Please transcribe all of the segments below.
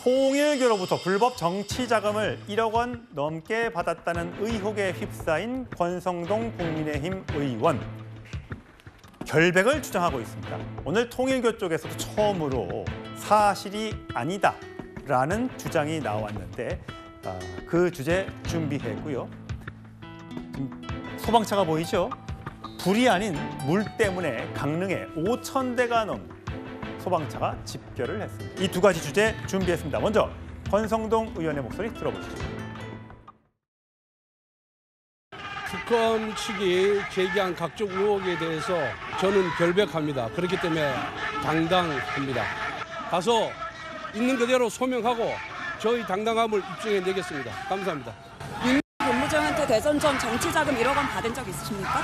통일교로부터 불법 정치 자금을 1억 원 넘게 받았다는 의혹에 휩싸인 권성동 국민의힘 의원. 결백을 주장하고 있습니다. 오늘 통일교 쪽에서도 처음으로 사실이 아니다라는 주장이 나왔는데 그 주제 준비했고요. 소방차가 보이죠? 불이 아닌 물 때문에 강릉에 5,000대가 넘는 소방차가 집결을 했습니다. 이 두 가지 주제 준비했습니다. 먼저 권성동 의원의 목소리 들어보시죠. 특검 측이 제기한 각종 의혹에 대해서 저는 결백합니다. 그렇기 때문에 당당합니다. 가서 있는 그대로 소명하고 저희 당당함을 입증해내겠습니다. 감사합니다. 본부장한테 대선 전 정치 자금 1억 원 받은 적 있으십니까?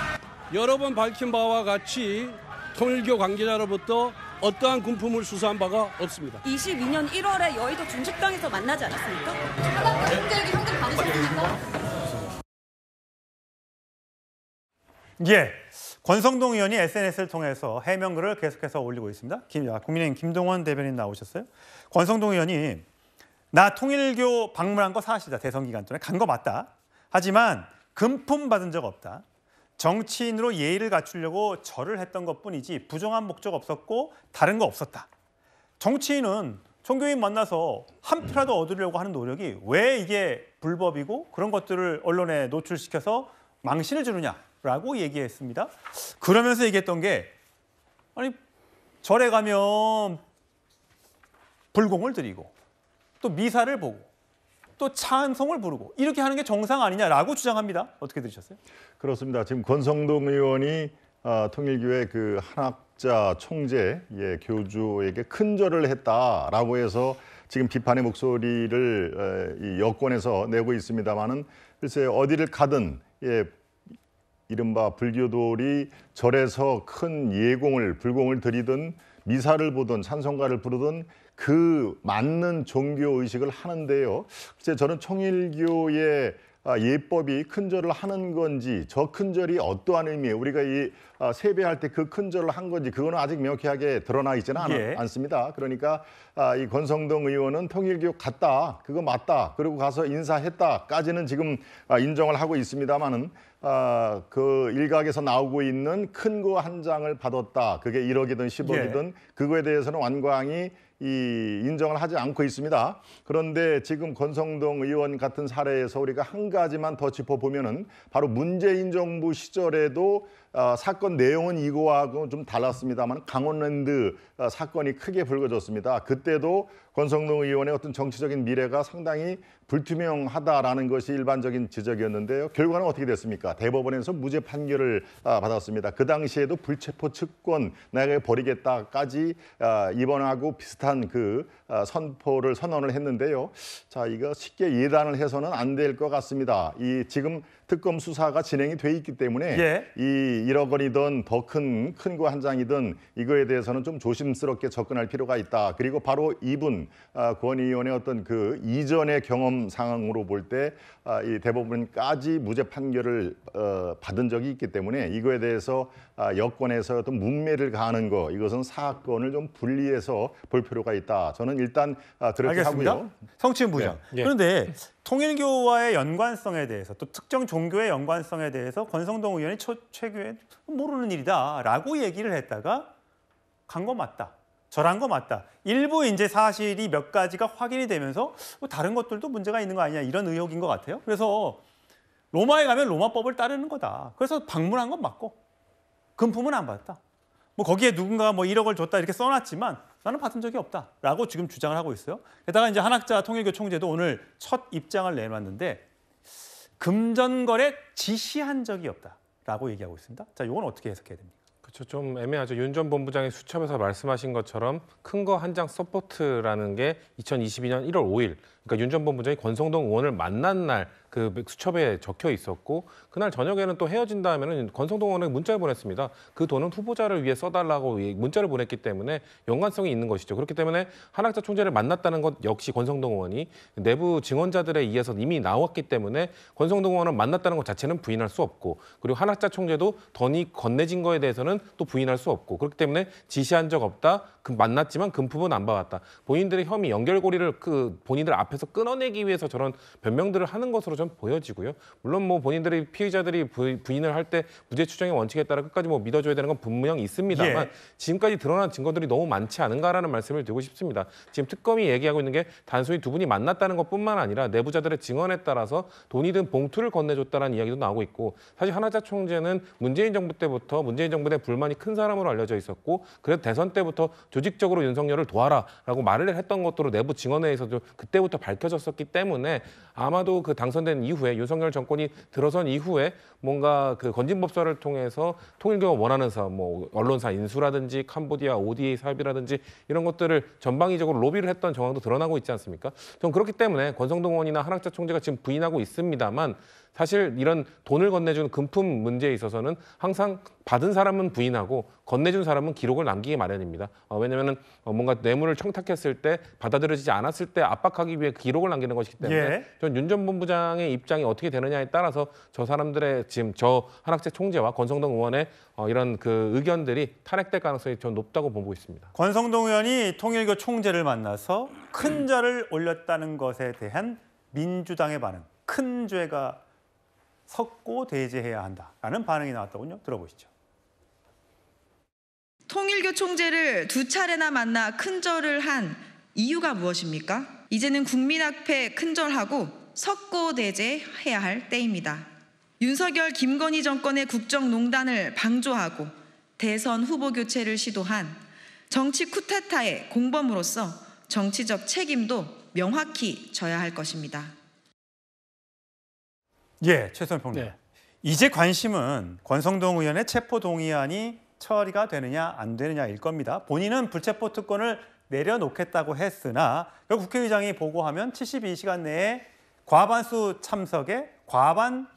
여러 번 밝힌 바와 같이 통일교 관계자로부터 어떠한 군품을 수사한 바가 없습니다. 22년 1월에 여의도 중식당에서 만나지 않았습니까? 경제력이 현금 받으셨습니까? 예, 권성동 의원이 SNS를 통해서 해명글을 계속해서 올리고 있습니다. 국민의힘 김동원 대변인 나오셨어요. 권성동 의원이 나 통일교 방문한 거 사실이다. 대선 기간 동안에 간 거 맞다. 하지만 금품 받은 적 없다. 정치인으로 예의를 갖추려고 절을 했던 것뿐이지 부정한 목적 없었고 다른 거 없었다. 정치인은 종교인 만나서 한 표라도 얻으려고 하는 노력이 왜 이게 불법이고 그런 것들을 언론에 노출시켜서 망신을 주느냐라고 얘기했습니다. 그러면서 얘기했던 게 아니 절에 가면 불공을 드리고 또 미사를 보고 또 찬송을 부르고 이렇게 하는 게 정상 아니냐라고 주장합니다. 어떻게 들으셨어요? 그렇습니다. 지금 권성동 의원이 통일교의 그 한학자 총재 교주에게 큰 절을 했다라고 해서 지금 비판의 목소리를 이 여권에서 내고 있습니다만은 글쎄 어디를 가든 이른바 불교돌이 절에서 큰 예공을 불공을 드리든 미사를 보든 찬송가를 부르든 그 맞는 종교 의식을 하는데요. 글쎄 저는 통일교의 예법이 큰절을 하는 건지 저 큰절이 어떠한 의미에 우리가 이 세배할 때 그 큰절을 한 건지 그거는 아직 명쾌하게 드러나 있지는 않습니다. 그러니까 이 권성동 의원은 통일교 갔다, 그거 맞다, 그리고 가서 인사했다까지는 지금 인정을 하고 있습니다만은 그 일각에서 나오고 있는 큰 거 한 장을 받았다, 그게 1억이든 10억이든 그거에 대해서는 완강히 인정을 하지 않고 있습니다. 그런데 지금 권성동 의원 같은 사례에서 우리가 한 가지만 더 짚어보면은 바로 문재인 정부 시절에도 사건 내용은 이거하고 좀 달랐습니다만 강원랜드 사건이 크게 불거졌습니다. 그때도 권성동 의원의 어떤 정치적인 미래가 상당히 불투명하다라는 것이 일반적인 지적이었는데요. 결과는 어떻게 됐습니까? 대법원에서 무죄 판결을 받았습니다. 그 당시에도 불체포 특권 내가 버리겠다까지 이번하고 비슷한 그 선언을 했는데요. 자, 이거 쉽게 예단을 해서는 안 될 것 같습니다. 이 지금 특검 수사가 진행이 돼 있기 때문에 이 1억 원이든 더 큰 거 한 장이든 이거에 대해서는 좀 조심스럽게 접근할 필요가 있다. 그리고 바로 이분 권 의원의 어떤 그 이전의 경험 상황으로 볼 때 이 대법원까지 무죄 판결을 받은 적이 있기 때문에 이거에 대해서 여권에서 어떤 문매를 가하는 거 이것은 사건을 좀 분리해서 볼 필요가 있다. 저는 일단 그렇게 알겠습니다. 하고요. 성취은 부장. 그런데 통일교와의 연관성에 대해서 또 특정 종교의 연관성에 대해서 권성동 의원이 최근에 모르는 일이다라고 얘기를 했다가 간 거 맞다. 절한 거 맞다. 일부 이제 사실이 몇 가지가 확인이 되면서 다른 것들도 문제가 있는 거 아니냐 이런 의혹인 것 같아요. 그래서 로마에 가면 로마법을 따르는 거다. 그래서 방문한 건 맞고 금품은 안 받았다. 뭐 거기에 누군가 뭐 1억을 줬다 이렇게 써놨지만 나는 받은 적이 없다라고 지금 주장을 하고 있어요. 게다가 이제 한학자 통일교 총재도 오늘 첫 입장을 내놨는데 금전거래 지시한 적이 없다라고 얘기하고 있습니다. 자, 이건 어떻게 해석해야 됩니까? 그렇죠. 좀 애매하죠. 윤 전 본부장이 수첩에서 말씀하신 것처럼 큰 거 한 장 서포트라는 게 2022년 1월 5일 그러니까 윤 전 본부장이 권성동 의원을 만난 날 그 수첩에 적혀 있었고 그날 저녁에는 또 헤어진다 하면은 권성동 의원에게 문자를 보냈습니다. 그 돈은 후보자를 위해 써달라고 문자를 보냈기 때문에 연관성이 있는 것이죠. 그렇기 때문에 한학자 총재를 만났다는 것 역시 권성동 의원이 내부 증언자들에 의해서 이미 나왔기 때문에 권성동 의원을 만났다는 것 자체는 부인할 수 없고 그리고 한학자 총재도 돈이 건네진 거에 대해서는 또 부인할 수 없고 그렇기 때문에 지시한 적 없다. 만났지만 금품은 안 받았다. 본인들의 혐의 연결고리를 그 본인들 앞에서 끊어내기 위해서 저런 변명들을 하는 것으로 좀 보여지고요. 물론 뭐 본인들이 피의자들이 부인을 할 때 무죄 추정의 원칙에 따라 끝까지 뭐 믿어줘야 되는 건 분명히 있습니다만 지금까지 드러난 증거들이 너무 많지 않은가라는 말씀을 드리고 싶습니다. 지금 특검이 얘기하고 있는 게 단순히 두 분이 만났다는 것뿐만 아니라 내부자들의 증언에 따라서 돈이든 봉투를 건네줬다는 이야기도 나오고 있고 사실 한학자 총재는 문재인 정부 때부터 문재인 정부 내 불만이 큰 사람으로 알려져 있었고 그래서 대선 때부터 조직적으로 윤석열을 도와라라고 말을 했던 것으로 내부 증언회에서도 그때부터 밝혀졌었기 때문에 아마도 그 당선된 이후에 윤석열 정권이 들어선 이후에 뭔가 그 건진법사를 통해서 통일교가 원하는 사업, 뭐 언론사 인수라든지 캄보디아 ODA 사업이라든지 이런 것들을 전방위적으로 로비를 했던 정황도 드러나고 있지 않습니까? 전 그렇기 때문에 권성동 의원이나 한학자 총재가 지금 부인하고 있습니다만 사실 이런 돈을 건네준 금품 문제에 있어서는 항상 받은 사람은 부인하고 건네준 사람은 기록을 남기기 마련입니다. 왜냐하면 뭔가 뇌물을 청탁했을 때 받아들여지지 않았을 때 압박하기 위해 기록을 남기는 것이기 때문에 전 윤 전 본부장의 입장이 어떻게 되느냐에 따라서 저 사람들의 지금 저 한학재 총재와 권성동 의원의 이런 그 의견들이 탄핵될 가능성이 전 높다고 보고 있습니다. 권성동 의원이 통일교 총재를 만나서 큰 절을 올렸다는 것에 대한 민주당의 반응, 큰 죄가 섰고 대제해야 한다라는 반응이 나왔더군요. 들어보시죠. 통일교 총재를 두 차례나 만나 큰절을 한 이유가 무엇입니까? 이제는 국민 앞에 큰절하고 석고 대제해야 할 때입니다. 윤석열 김건희 정권의 국정농단을 방조하고 대선 후보 교체를 시도한 정치 쿠데타의 공범으로서 정치적 책임도 명확히 져야 할 것입니다. 예, 최선 평론. 네. 이제 관심은 권성동 의원의 체포동의안이 처리가 되느냐 안 되느냐일 겁니다. 본인은 불체포 특권을 내려놓겠다고 했으나 국회의장이 보고하면 72시간 내에 과반수 참석에 과반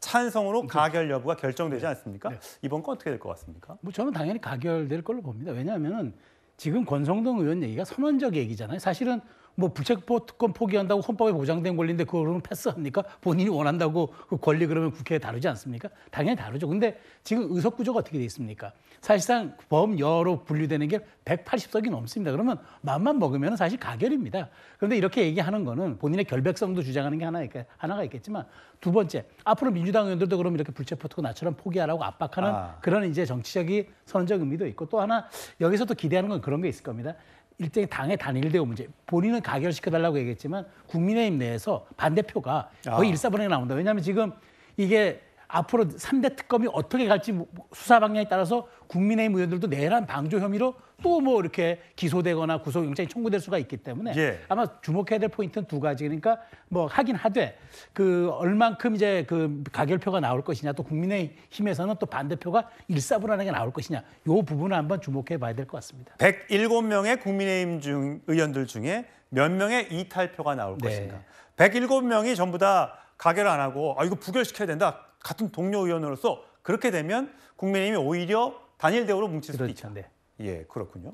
찬성으로 가결 여부가 결정되지 않습니까? 네. 이번 건 어떻게 될 것 같습니까? 뭐 저는 당연히 가결될 걸로 봅니다. 왜냐하면 지금 권성동 의원 얘기가 선언적 얘기잖아요. 사실은 뭐 불체포 특권 포기한다고 헌법에 보장된 권리인데 그거 그러면 패스합니까? 본인이 원한다고 그 권리 그러면 국회에 다루지 않습니까? 당연히 다루죠. 근데 지금 의석 구조가 어떻게 돼 있습니까? 사실상 범여로 분류되는 게 180석이 넘습니다. 그러면 맘만 먹으면 사실 가결입니다. 그런데 이렇게 얘기하는 거는 본인의 결백성도 주장하는 게 하나가 있겠지만 두 번째, 앞으로 민주당 의원들도 그럼 이렇게 불체포 특권 나처럼 포기하라고 압박하는 그런 이제 정치적인 선언적 의미도 있고 또 하나 여기서 또 기대하는 건 그런 게 있을 겁니다. 일종의 당의 단일대우 문제. 본인은 가결시켜달라고 얘기했지만 국민의힘 내에서 반대표가 거의 일사분양이 나온다. 왜냐하면 지금 이게 앞으로 3대 특검이 어떻게 갈지 수사 방향에 따라서 국민의힘 의원들도 내란 방조 혐의로 또 뭐 이렇게 기소되거나 구속영장이 청구될 수가 있기 때문에 아마 주목해야 될 포인트는 두 가지. 그러니까 뭐 하긴 하되 그 얼만큼 이제 그 가결표가 나올 것이냐 또 국민의힘에서는 또 반대표가 일사불란하게 나올 것이냐 이 부분을 한번 주목해 봐야 될 것 같습니다. 107명의 국민의힘 의원들 중에 몇 명의 이탈표가 나올 것인가. 107명이 전부 다 가결 안 하고 이거 부결시켜야 된다. 같은 동료 의원으로서 그렇게 되면 국민의힘이 오히려 단일 대우로 뭉칠 수도 있다. 네. 예, 그렇군요.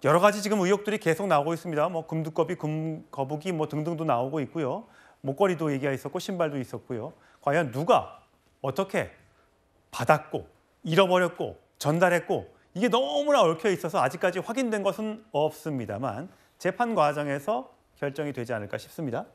여러 가지 지금 의혹들이 계속 나오고 있습니다. 뭐 금두꺼비, 금거북이 뭐 등등도 나오고 있고요. 목걸이도 얘기가 있었고 신발도 있었고요. 과연 누가 어떻게 받았고 잃어버렸고 전달했고 이게 너무나 얽혀 있어서 아직까지 확인된 것은 없습니다만 재판 과정에서 결정이 되지 않을까 싶습니다.